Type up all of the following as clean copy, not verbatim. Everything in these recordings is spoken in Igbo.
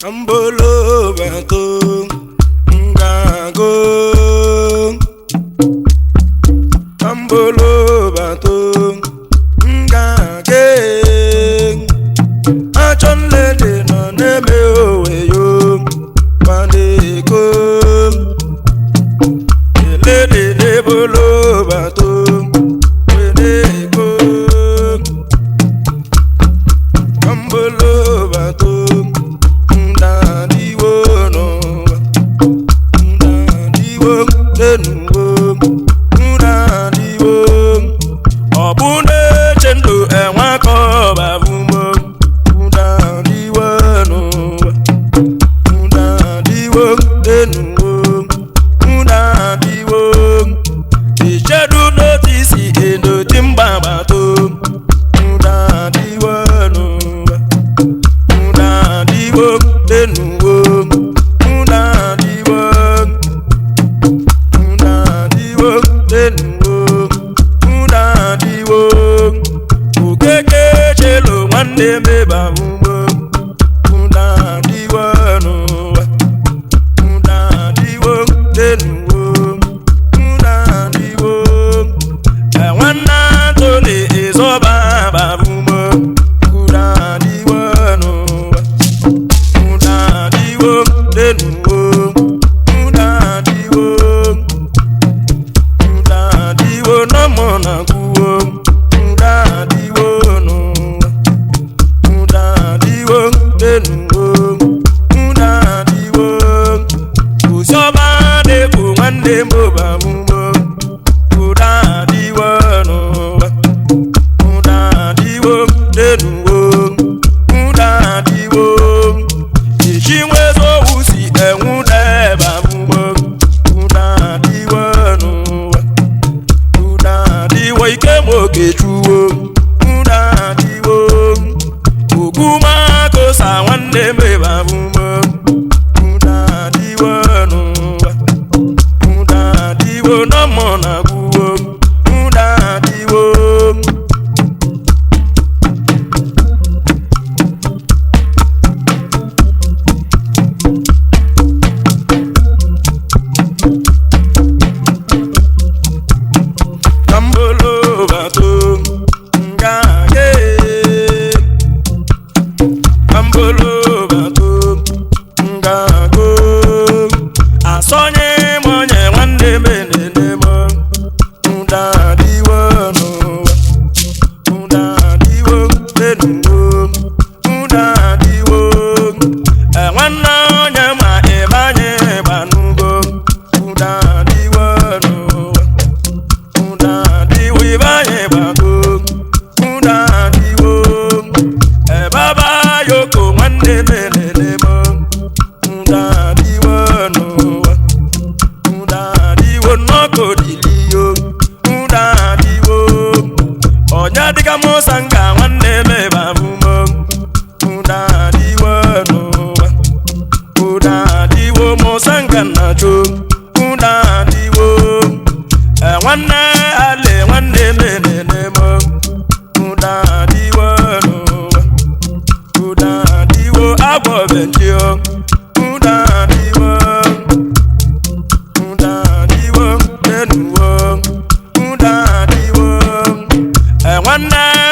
Ambolo bato ngago Ambolo bato ngage Achon lede no neme oweyo Pandeko Lede nebolo bato Pandeko Ambolo bato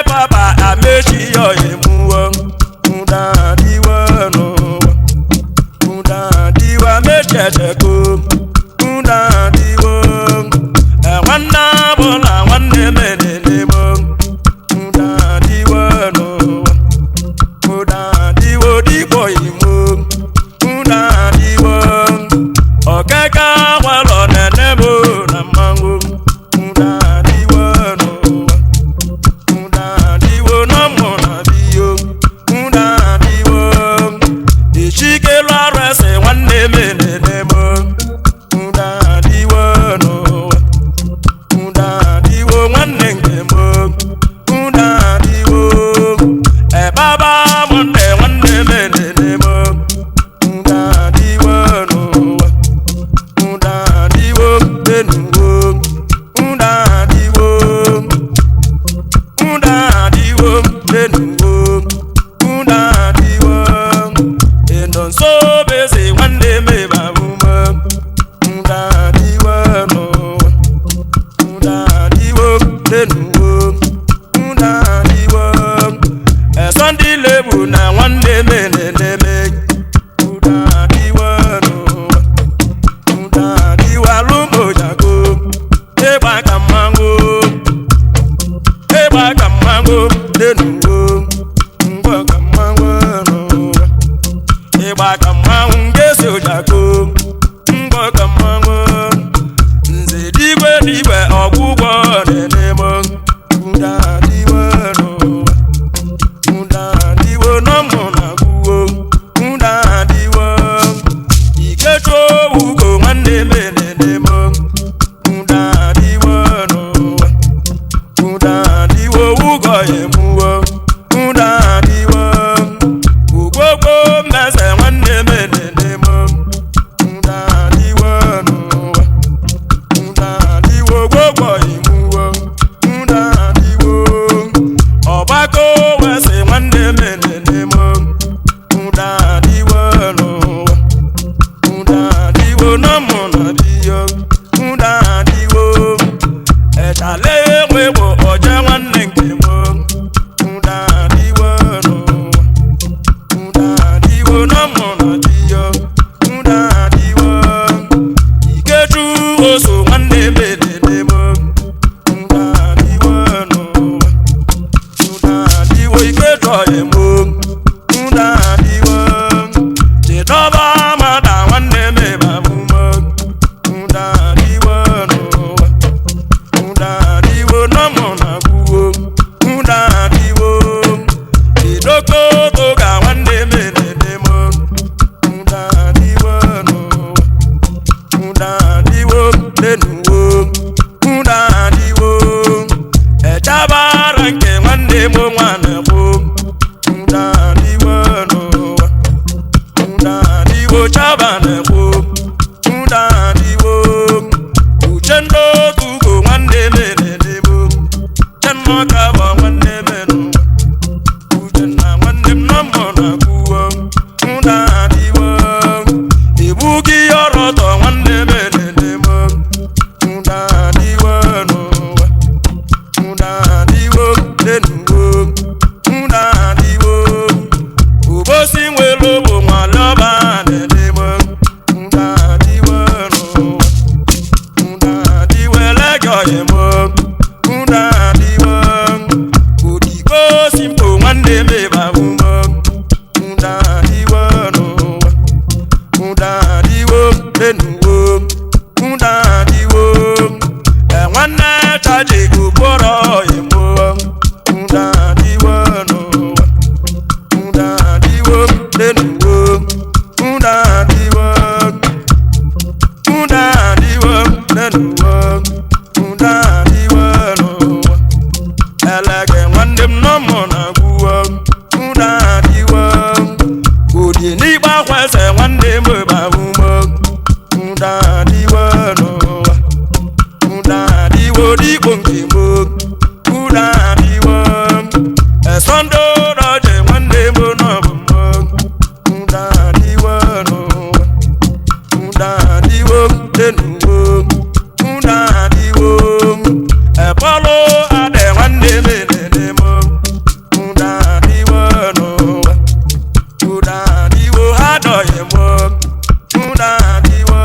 Papa, I met you. denuwo ngwa ka mmanwụ n'ụwa ịgba ka mmanwụ ga-esi ụjako ngwa ka mmanwụ nze digwe digwe ọgwụgwọ na-enemo ụda diwe n'ụwa ụda diwe n'ọmụ na gwuo ụda diwe ikechu ugo nwanne me na-enemo ụda diwe n'ụwa ụda diwe ugo emuwo ụda diwe ugwogwo mmeze nwanne me na-enemo ụda diwe n'ụwa ụda diwe gwogwo emuwo ụda diwe ọgbakọ wesi nwanne me na-enemo ụda diwe n'ụwa ụda diwe n'ọmụ na diyo ụda diwe echale enwegbo ọje nwanne nke m ụda diwe n'ụwa ụda diwe n'ọmụ na diyo ụda diwe ikechu oso nwanne m ededem ụda diwe n'ụwa ụda diwe ikechu oyem ụda diwe chidọba mada nwanne m ebabum ụda diwe n'ụwa ụda diwe n'ọmụ na gwuo ụda diwe idoko toga nwanne m ededem ụda diwe n'ụwa ụda diwe denuwo ụda diwe echabara nke nwanne m nwana gbo ụda diwe n'ụwa ụda diwe chabana gbo ụda diwe uchendo tugo nwanne m ededem chennọka bụ nwanne m n'ụwa uchenna nwanne m n'ọmụ na gwuo ụda diwe ibugi ọrọtọ nwanne m ededem ụda diwe n'ụwa ụda diwe denuwo ụda diwe ubosi nwere bụ nwalọba na-edem ụda diwe n'ụwa ụda diwe legọyem ụda diwe odigbo simpo nwanne m ebabum ụda diwe n'ụwa ụda diwe denuwo ụda diwe nwanne chajego kpọrọ emo ụda diwe n'ụwa ụda diwe denuwo ụda diwe ụda diwe denuwo ụda diwe n'ụwa elege nwanne m n'ọmụ na gwuo ụda diwe odi n'igba kwese nwanne m ebabum ụda diwe n'ụwa ụda diwe dikpo nke m ụda diwe esondo roje nwanne m n'ọbụm ụda diwe n'ụwa ụda diwe denuwo ụda diwe epolo ade nwanne m ededem ụda diwe n'ụwa ụda diwe adọyem ụda diwe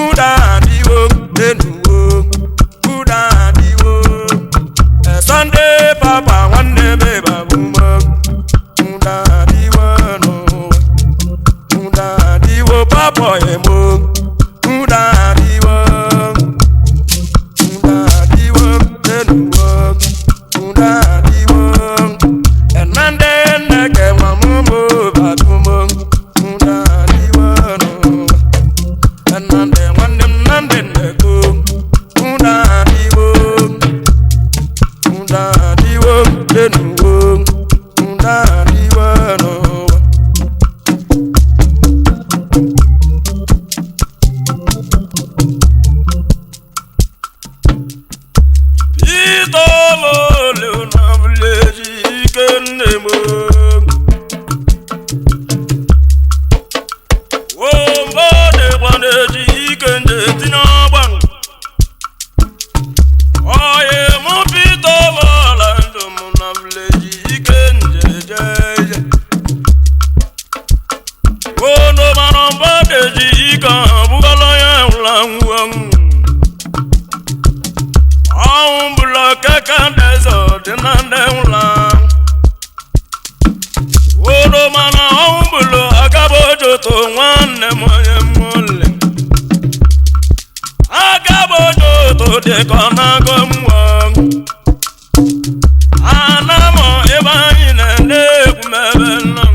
ụda diwe denuwo ụda diwe esonde papa nwanne m ebabum ụda diwe n'ụwa ụda diwe papa em ụda diwe ụda diwe denuwo ụda diwe enande nneke nwamumo babum ụda diwe n'ụwa enande nwanne m nnande nneko ụda diwe ụda diwe denuwo ụda diwe n'ụwa itomole unavleji ikenemo wombode kwaneji ikenje tinabang oye mupitomola ndomunavleji ikenje jeje wono manombadeji ikan bugala ya ulanguang aumbul bulo kaka dezo dinande ula Odo mana bulo agabojo to nwanne moye mole Agabojo to de kona gomwa Anamo ebani nende kumebena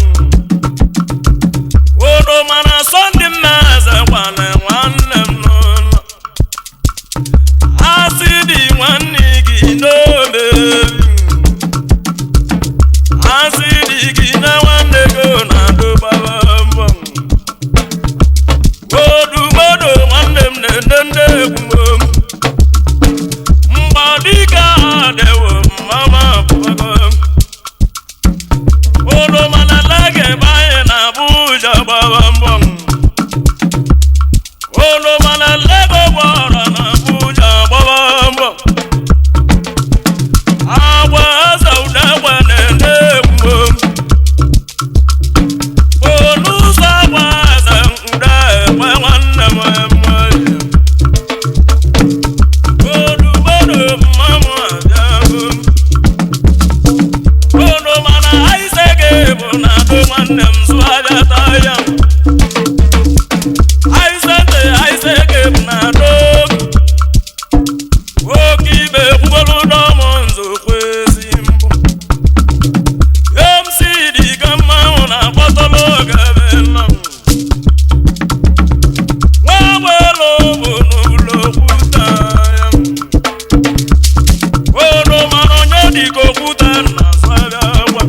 Odo mana sondi meze wane nwanne mnono Asidi nwanigi no baby Asidi gina nwanne go na do baba Odu modo nwanne mnende kumbo Mbadiga dewo mama baba Odo mana lage baye na buja baba mbong Odo mana lego bora na buja baba mbong Awa sauda wanende mbong Onu sawa sauda wanne mwaje Odu modo mama jago Odo mana aisege bona do wanne mswaja taya Aisege bona do Okibe kubolo do monzo kwezimbo Yomsidi kama una botolo gavela Wawelo bono kutaya Odo mano nyadi ko kutana sabawa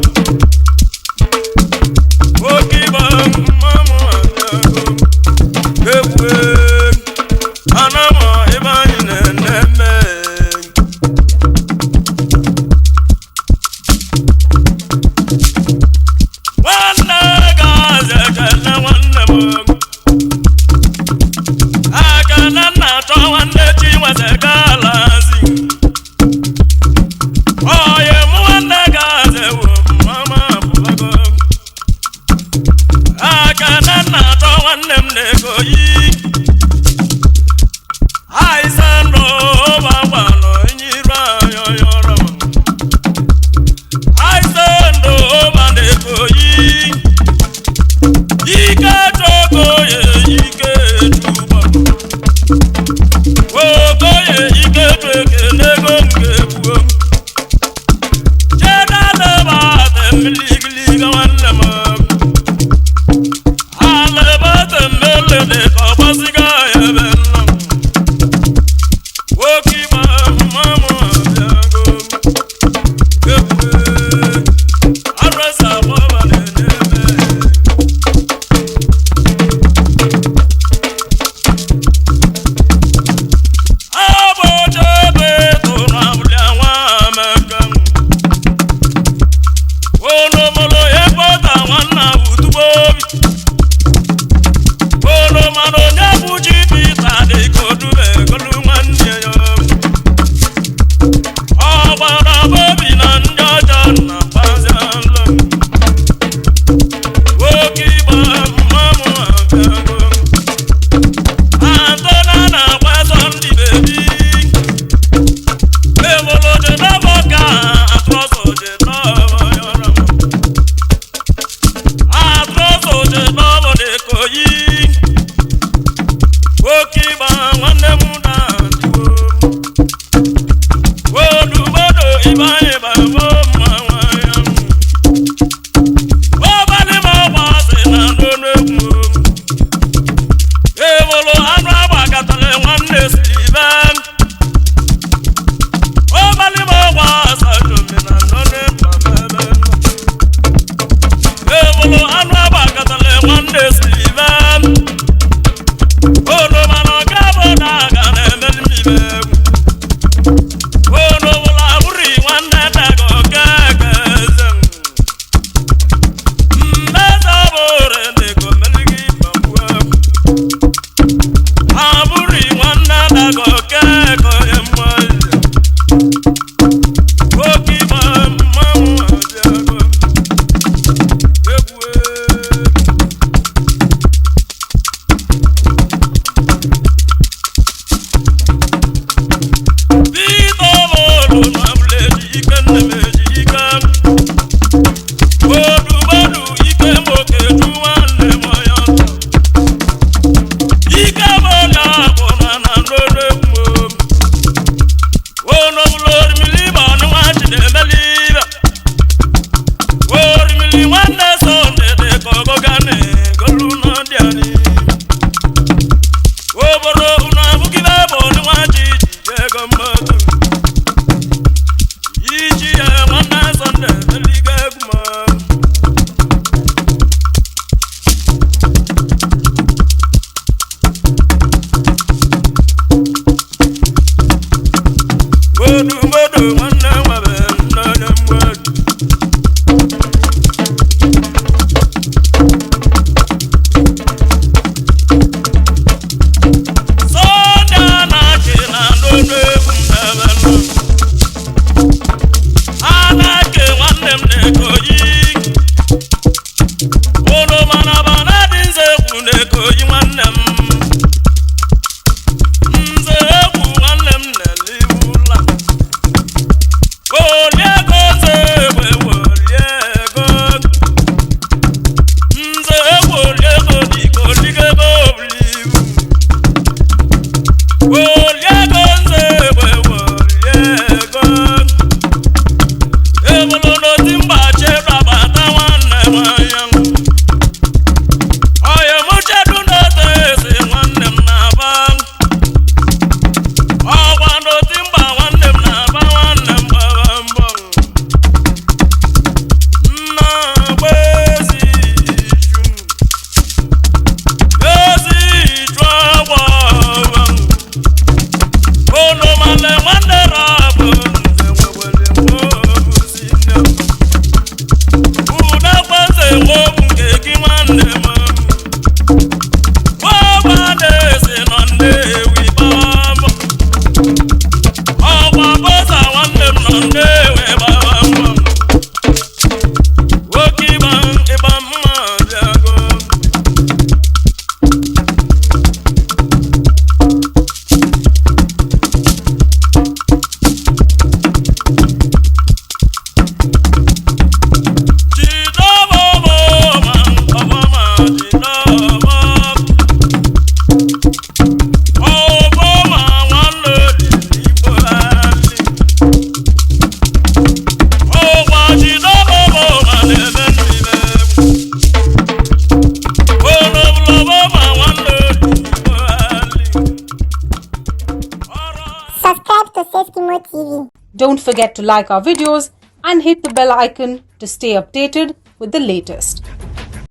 Don't forget to like our videos and hit the bell icon to stay updated with the latest.